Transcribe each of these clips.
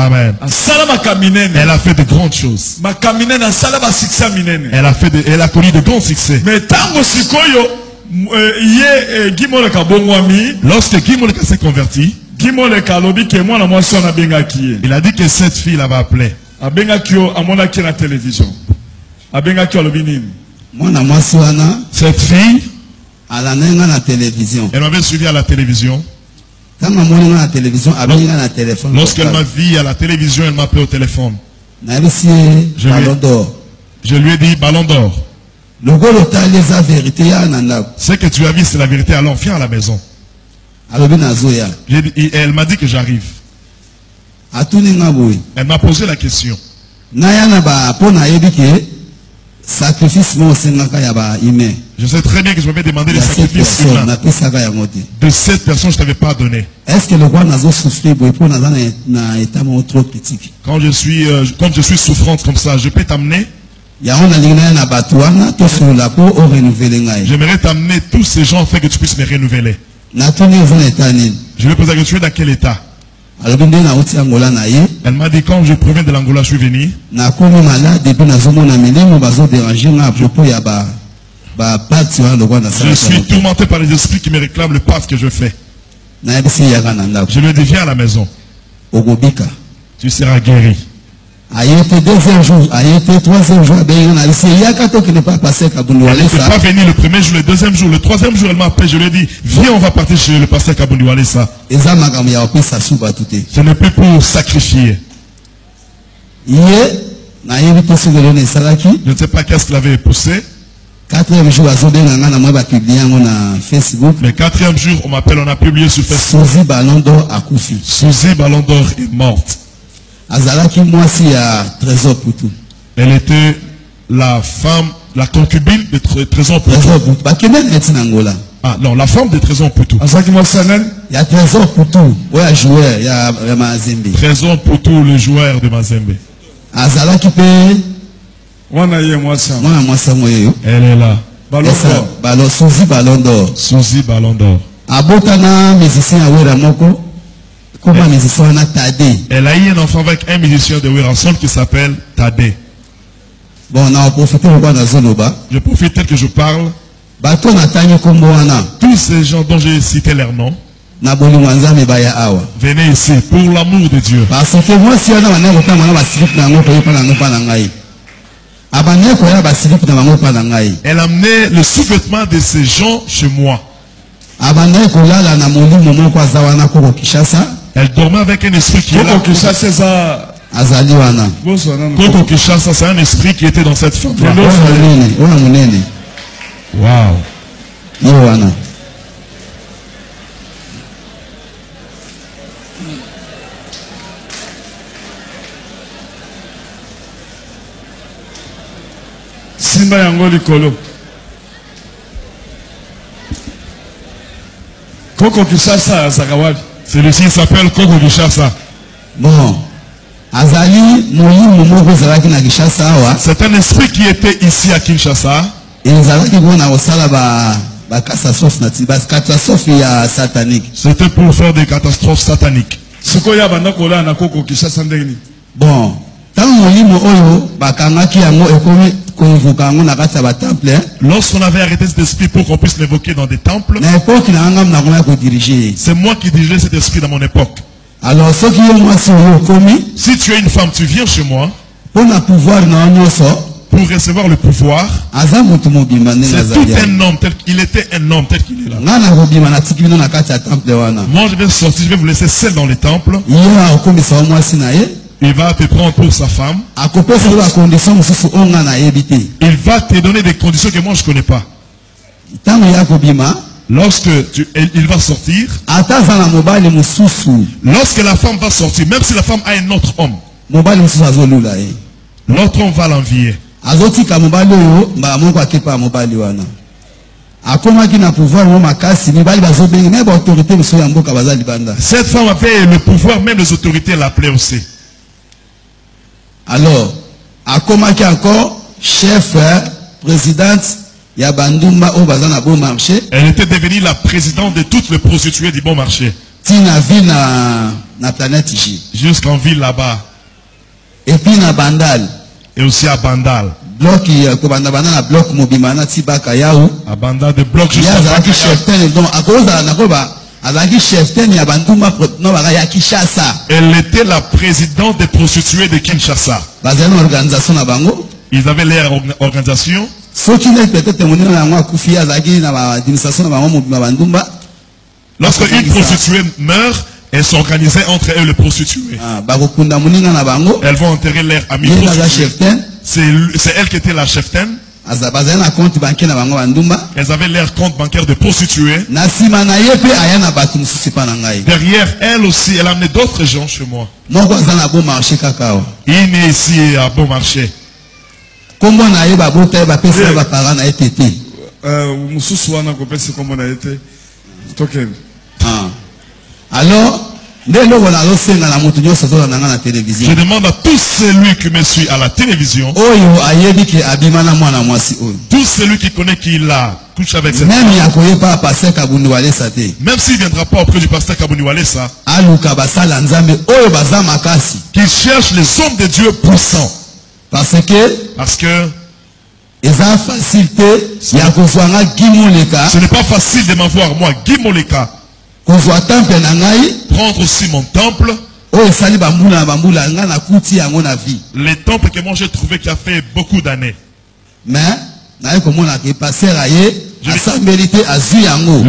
Amen. Elle a fait de grandes choses. Elle a connu de grands succès. Lorsque Guy Moleka s'est converti, il a dit que cette fille l'avait appelé. Cette fille, elle m'avait suivi à la télévision. Lorsqu'elle m'a vu à la télévision, elle m'a appelé au téléphone. Je lui ai dit ballon d'or. Ce que tu as vu, c'est la vérité. Alors viens à la maison. Elle m'a dit que j'arrive. Elle m'a posé la question. Je sais très bien que je m'avais demandé les sacrifices humains. De cette personne, je ne t'avais pas donné. Est-ce que le roi n'a pas souffert pour un état trop critique? Comme je suis souffrante comme ça, je peux t'amener. J'aimerais t'amener tous ces gens afin que tu puisses me renouveler. Je lui ai posé la question, dans quel état? Elle m'a dit, quand je proviens de l'Angola, je suis venu. Je suis tourmenté par les esprits qui me réclament le pas que je fais. Je lui ai dit, viens à la maison. Tu seras guéri. Elle n'était pas venue le premier jour, le deuxième jour, le troisième jour, elle m'a appelé, je lui ai dit, viens, on va partir chez le pasteur Kabundu Walesa. Ce n'est plus pour sacrifier. Je ne sais pas qu'est-ce qu'il avait poussé. Le quatrième jour, on m'appelle, on a publié sur Facebook. Suzy Ballon d'Or est morte. Elle était la femme, la concubine de Trésor Poutou. Ah non, la femme de Trésor Poutou. Il y a Trésor Poutou, il y a Mazembe. Trésor Poutou, le joueur de Mazembe. Elle est là. Suzy Ballon d'Or. Suzy Ballon d'Or. Elle a eu un enfant avec un musicien de Wirason qui s'appelle Tadé. Bon, on a profité je profite tel que je parle. Tous ces gens dont j'ai cité leur nom, venez ici pour l'amour de Dieu. Elle a amené le sous-vêtement de ces gens chez moi. Elle dormait avec un esprit qui est là. Koko Kishasa, c'est un esprit qui était dans cette femme. Wow. Simba yango likolo. Koko Kishasa Zagawabi. Celui-ci s'appelle Koko Kishasa. Bon. C'est un esprit qui était ici à Kinshasa. C'était pour faire des catastrophes sataniques. Bon. Lorsqu'on avait arrêté cet esprit pour qu'on puisse l'évoquer dans des temples, c'est moi qui dirigeais cet esprit dans mon époque. Alors, si tu es une femme, tu viens chez moi pour recevoir le pouvoir. C'est tout un homme, il était un homme tel qu'il est là. Moi, je vais sortir, je vais vous laisser seul dans les temples. Il va te prendre pour sa femme. Il va te donner des conditions que moi je ne connais pas. Lorsque il va sortir, lorsque la femme va sortir, même si la femme a un autre homme, l'autre homme va l'envier. Cette femme avait le pouvoir, même les autorités l'appelaient aussi. Alors, encore chef, présidente, elle était devenue la présidente de toutes les prostituées du bon marché. na planète J. Jusqu'en ville là-bas. Et puis na Bandal. Et aussi à Bandal. Bloc na bloc mobimana tibaka yaou. À Bandal de bloc jusqu'à Bakayao. Donc à cause de nakoba azaki cheftain ya banduma no bakaya Kinshasa. Elle était la présidente des prostituées de Kinshasa. Bazana organisation na bango. Ils avaient leur organisation. Lorsque une prostituée meurt, elles s'organisaient entre eux, les prostituées. Elles vont enterrer leur ami prostituée. C'est elle qui était la cheftaine. Elles avaient leur compte bancaire de prostituées. Derrière elle aussi, elle amenait d'autres gens chez moi. Il est ici à bon marché. Comment on a eu ba bota ba pesa ba parents na été mususu wana ko pesa comment on a été token alors ndelo wana lo senga na mutu nyoso to na na télévision. Je demande à tous celui qui me suit à la télévision, oyo ayebi ke abimana mwana mwasi oyo, tout celui qui connaît qu'il a couché avec cette même yakoye pas passer Kabuni Walesa te, même s'il viendra pas auprès du pasteur Kabuni Walesa, aluka basala nzambe oyo baza makasi, qu'il cherche les hommes de Dieu puissants. Parce que ce n'est pas facile de m'avoir moi, Guy Moleka, prendre aussi mon temple, les temples que moi j'ai trouvé qui a fait beaucoup d'années. Mais le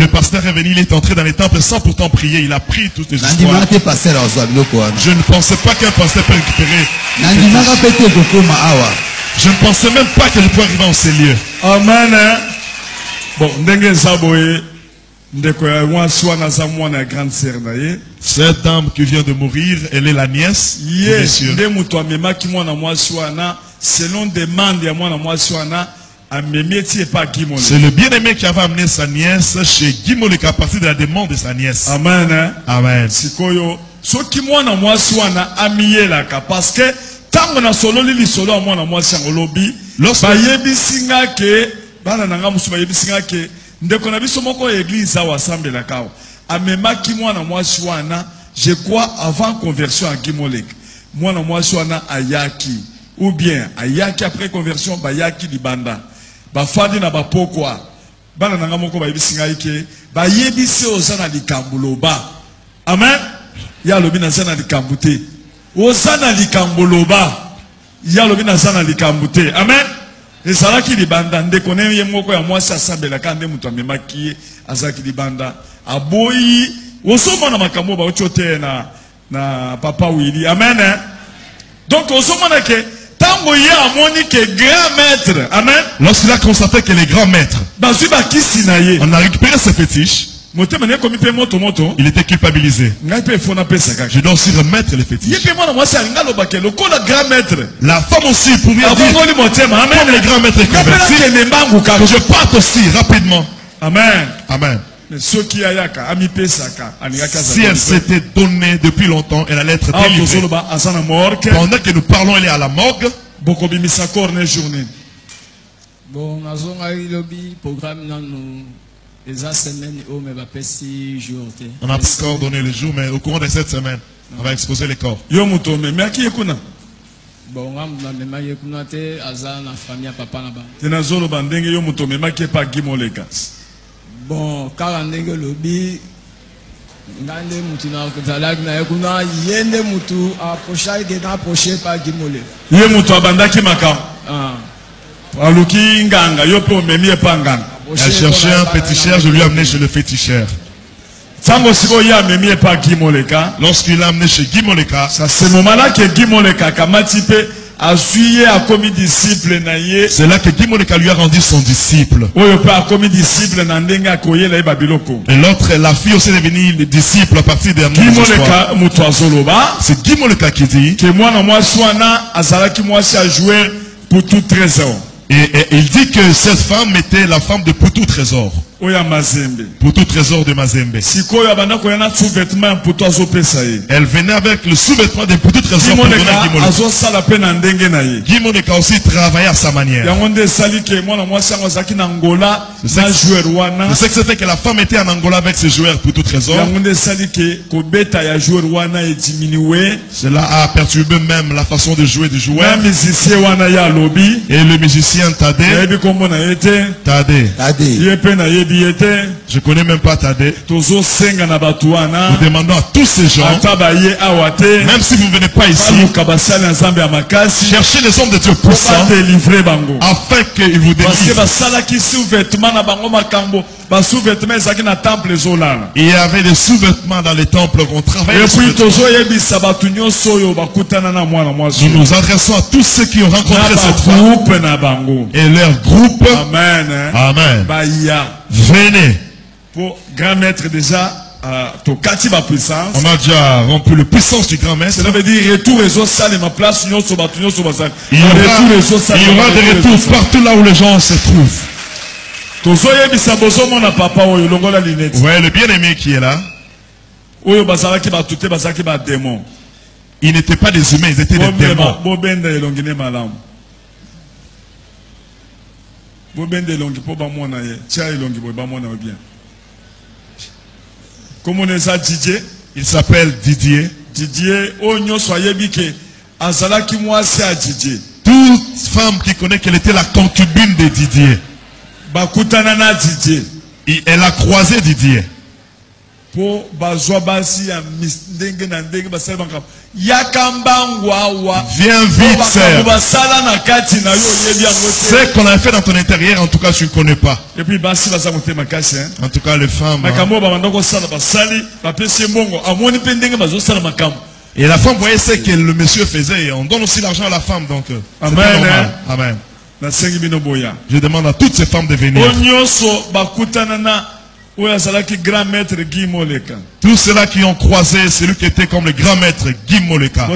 pasteur est venu, il est entré dans les temples sans pourtant prier, il a pris toutes les histoires. Je ne pensais pas qu'un pasteur peut récupérer. Je ne pensais même pas que je pouvais arriver en ces lieux. Amen. Bon, cette dame qui vient de mourir, elle est la nièce. Selon demande, c'est le bien-aimé qui avait amené sa nièce chez Guy Moleka à partir de la demande de sa nièce. Amen. Amen. Parce que tant na solo li solo a mwana mwasi ngolobi bayebisinga ke bana nanga musu bayebisinga ke ndeko na biso moko église awa assemblée kao amemaki mwana mwasi wana je crois avant conversion à Gimolek mwana mwasi wana ayaki ou bien ayaki après conversion bayaki libanda bafandi na bapokwa bana nanga moko bayebisinga ke bayebisi ozana likambuloba. Amen. Ya lobi na zana likambute Osana likamboloba yalobi na sana likambute. Amen. Ezalaki libanda ndeko ne yemoko ya mwasi asambela kande mutu amemaki azaki libanda aboyi osoma na makambo ba ochote na papa Willy. Amen. Donc osoma na ke tango ya amoni ke grand maître. Amen. Lorsqu'il a constaté que les grands maîtres, on a récupéré ses fétiches. Il était culpabilisé. Je dois aussi remettre les fétiches. La femme aussi pouvait dire, comme les grands maîtres convertis, que je parte aussi rapidement. Amen. Amen. Si elle s'était donnée depuis longtemps, elle allait être délivrée. Pendant que nous parlons, elle est à la morgue. Bon, programme on a encore donné le jour, mais au courant de cette semaine, on va exposer les corps. Bon, car ndenge lobi ngande mutu na kozalaki na kuna yende mutu approcher de na approcher par Gimole. Ye mutu abandaki maka. Aluki nganga yo pe omemi epanganga. Elle cherchait un féticheur, je lui ai amené chez le féticheur. Lorsqu'il l'a amené chez Guy Moleka, c'est ce moment-là que Guy Moleka a suivi à commis disciple. C'est là que Guy Moleka lui a rendu son disciple. Et l'autre, la fille aussi est devenue disciple à partir de Guy Moleka. C'est Guy Moleka qui dit que moi, a joué pour tout trésor. Et il dit que cette femme était la femme de Poutou Trésor. Pour tout trésor de Mazembe. Elle venait avec le sous-vêtement de pour tout trésor pour donner à Guimoleka. Guimoleka aussi travaillait à sa manière. Je sais que c'était que la femme était en Angola avec ses joueurs pour tout trésor. Cela a perturbé même la façon de jouer du joueur. Et le musicien Tade. Je connais même pas Tade. Nous demandons à tous ces gens, même si vous ne venez pas ici, cherchez les hommes de Dieu puissants afin qu'ils vous délivrent. Il y avait des sous-vêtements dans les temples qu'on travaillait. Nous nous adressons à tous ceux qui ont rencontré cette femme et leur groupe. Amen. Amen. Venez. Pour grand maître déjà, on a déjà rompu la puissance du grand maître. Cela veut dire retour et ma place. Il y aura des retours partout là où les gens se trouvent. Vous voyez le bien-aimé qui est là. Ils n'étaient pas des humains, ils étaient des démons. Comment on est ça, Didier? Il s'appelle Didier. Didier, Didier. Toute femme qui connaît qu'elle était la concubine de Didier. Didier. Et elle a croisé Didier. Viens vite, sœur. Ce qu'on a fait dans ton intérieur, en tout cas, tu ne connais pas. Et puis, en tout cas, les femmes. Et la femme voyait ce que le monsieur faisait. On donne aussi l'argent à la femme. Donc, Amen. Amen. Je demande à toutes ces femmes de venir. Tous ceux-là qui ont croisé celui qui était comme le grand maître Guimoleka.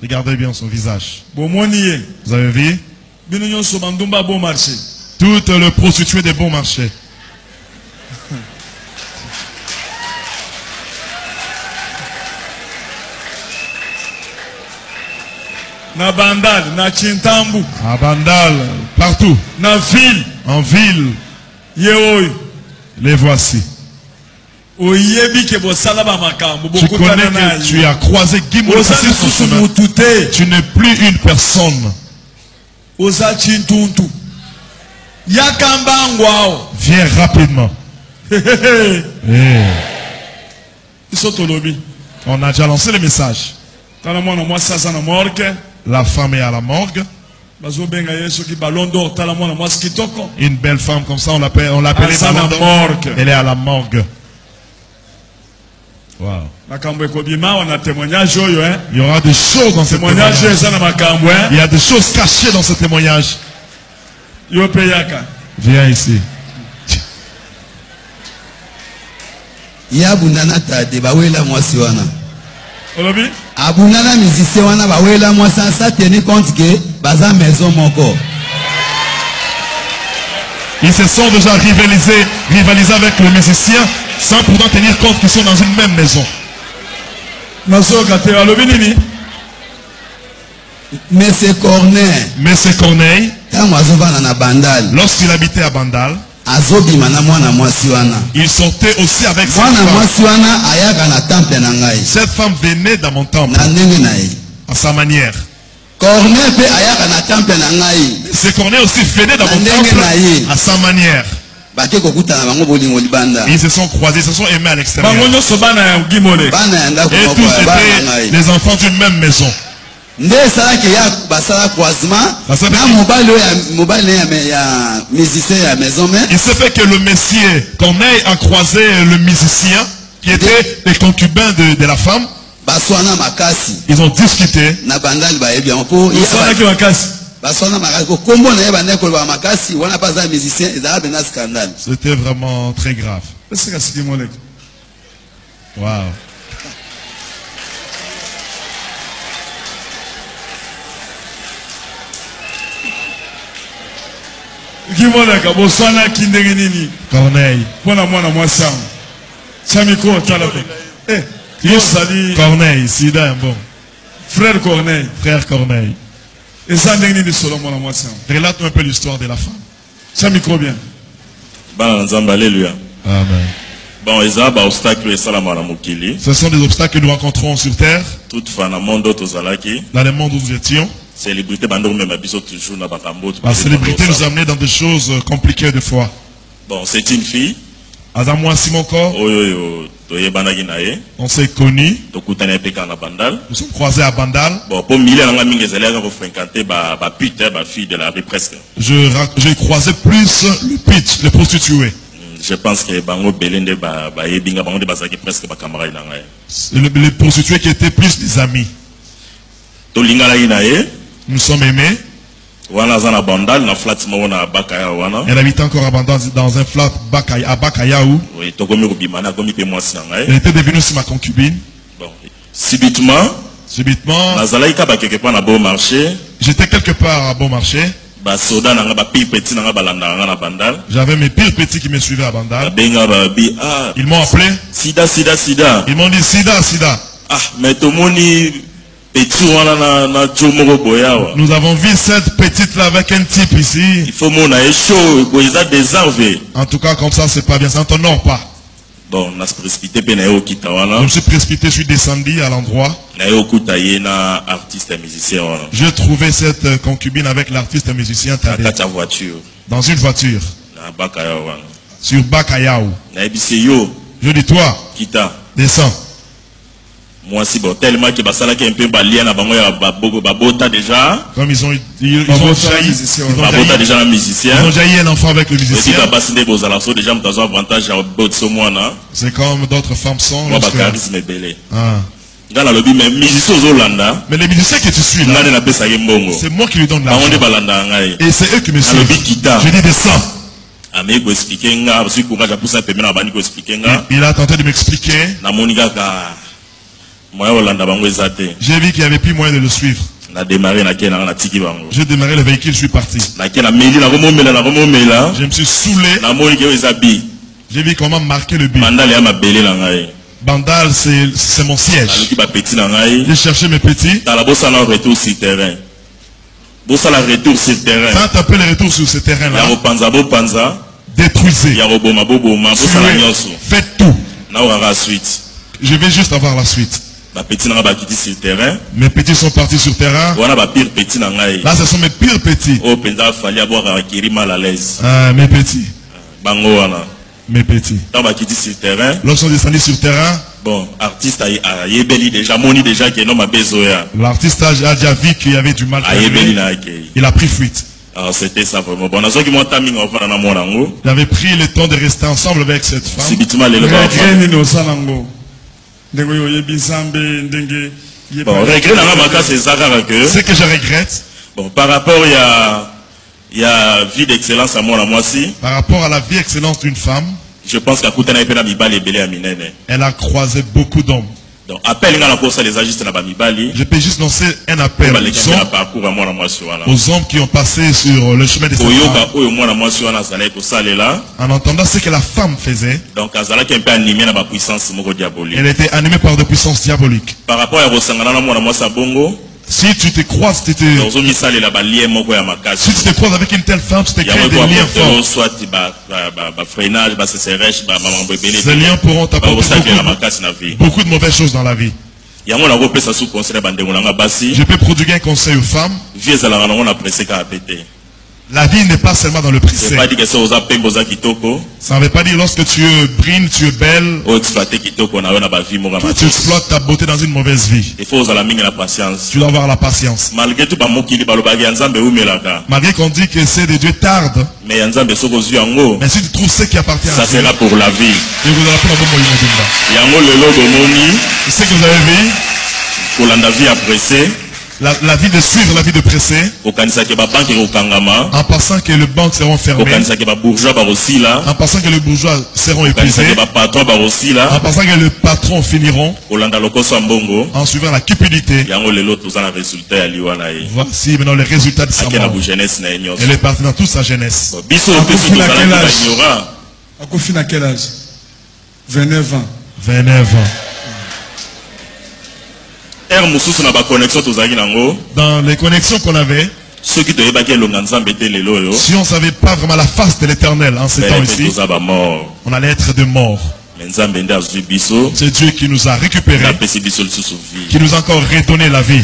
Regardez bien son visage. Vous avez vu? Toutes les prostituées de bon marché. Na Bandal, na Chintambu. À Bandal, partout. Na ville. En ville. Les voici. Tu connais que tu as croisé Guimoleka. Tu n'es plus une personne. Viens rapidement. On a déjà lancé le message. La femme est à la morgue. Une belle femme comme ça, on l'appelait Ballon d'or. Elle est à la morgue. Wow. Il y aura des choses dans ce témoignage. Il y a des choses cachées dans ce témoignage. Viens ici. Abunana musicien wana bawela moi ça tenir compte que baza maison moko. Ils se sont déjà rivalisés avec le musicien sans pourtant tenir compte qu'ils sont dans une même maison. Monsieur Corneille, lorsqu'il habitait à Bandal, il sortait aussi avec cette femme. Cette femme venait dans mon temple à sa manière. Ce Corneille aussi venait dans mon temple à sa manière. Ils se sont croisés, ils se sont aimés à l'extérieur. Et tous étaient les enfants d'une même maison. Il se fait que le Messie Corneille a croisé le musicien qui était les concubins de la femme. Ils ont discuté. C'était vraiment très grave. Wow. Corneille. Corneille, Sida est bon. Frère Corneille. Frère Corneille. Relate-nous un peu l'histoire de la femme. Ça micro bien. Alléluia. Amen. Bon, ce sont des obstacles que nous rencontrons sur terre. Dans le monde où nous étions. La célébrité nous a amenés dans des choses compliquées de foi. Bon, c'est une fille. On s'est connus. Nous sommes croisés à Bandal. J'ai croisé plus le pitch, les prostituées. Je pense que les prostituées qui étaient plus des amis. Nous sommes aimés. Elle habite encore à Bandal dans un flat à Bakayaou. Elle était devenue aussi ma concubine. Bon. Subitement, j'étais quelque part à bon marché. J'avais mes pires petits qui me suivaient à Bandal. Ils m'ont appelé. Sida. Ils m'ont dit Sida. Ah, mais tout le monde. Nous avons vu cette petite là avec un type ici. Il faut des arves. En tout cas, comme ça, c'est pas bien. Ça ne t'honore pas. Bon, je me suis précipité, je suis descendu à l'endroit. J'ai trouvé cette concubine avec l'artiste et musicien dans une voiture. Sur Bakayaou. Je dis toi, descends. Moi aussi, bon, tellement que ça un peu déjà. Comme ils ont déjà un musicien. Ils ont déjà eu un enfant avec le musicien. C'est comme d'autres femmes sont. Mais les musiciens que tu suis là, c'est moi qui lui donne l'argent. Et c'est eux qui me suivent. Je dis descends. Il a tenté de m'expliquer. J'ai vu qu'il n'y avait plus moyen de le suivre. J'ai démarré le véhicule, je suis parti. Je me suis saoulé. J'ai vu comment marquer le but. Bandal, c'est mon siège. J'ai cherché mes petits. Quand tu appelles le retour sur ce terrain-là, détruisez. Faites tout. Je vais juste avoir la suite. Mes petits sont partis sur terrain. Là, ce sont mes pires petits. Mes petits. Mes petits. Lorsqu'ils sont descendus sur terrain, bon, l'artiste a déjà vu qu'il y avait du mal. Il a pris fuite. Alors c'était ça vraiment. Bon, j'avais pris le temps de rester ensemble avec cette femme. Ce que je regrette, bon, par rapport il y a vie d'excellence à moi aussi. Par rapport à la vie d'excellence d'une femme, je pense qu'elle a croisé beaucoup d'hommes. Donc, appelle je peux juste lancer un appel aux hommes qui ont passé sur le chemin de cette femme. En entendant ce que la femme faisait, donc, elle était animée par des puissances diaboliques. Par rapport à si tu te croises, si tu te croises avec une telle femme, tu te crées des liens forts. Ces liens pourront t'apporter beaucoup de mauvaises choses dans la vie. Je peux prodiguer un conseil aux femmes. La vie n'est pas seulement dans le précès. Ça ne veut pas dire lorsque tu es brune, tu es belle. Tu exploites ta beauté dans une mauvaise vie. Tu dois avoir la patience. Malgré qu'on dit que c'est de Dieu tarde. Mais si tu trouves ce qui appartient à Dieu, ça sera pour la vie. Et vous allez ce que vous avez vu. Pour la vie appréciée. la vie de suivre, la vie de presser. En pensant que les banques seront fermées. En pensant que les bourgeois seront épuisés. En pensant que les patrons finiront. En suivant la cupidité. Voici maintenant les résultats de sa mort. Elle est partie dans toute sa jeunesse. Akofina à quel âge? 29 ans. 29 ans. Dans les connexions qu'on avait, si on ne savait pas vraiment la face de l'Éternel en ces temps ici, on allait être de mort. C'est Dieu qui nous a récupérés, qui nous a encore redonné la vie.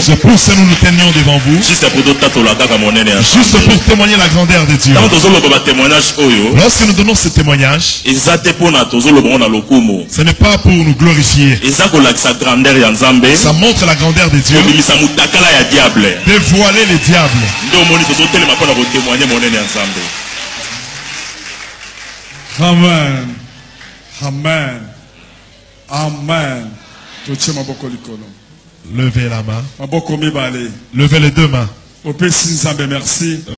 C'est pour ça que nous nous tenions devant vous, juste pour témoigner la grandeur de Dieu. Lorsque nous donnons ce témoignage, ce n'est pas pour nous glorifier. Ça montre la grandeur de Dieu, dévoiler les diables. Amen. Amen. Amen. Levez la main. Levez les deux mains. Merci.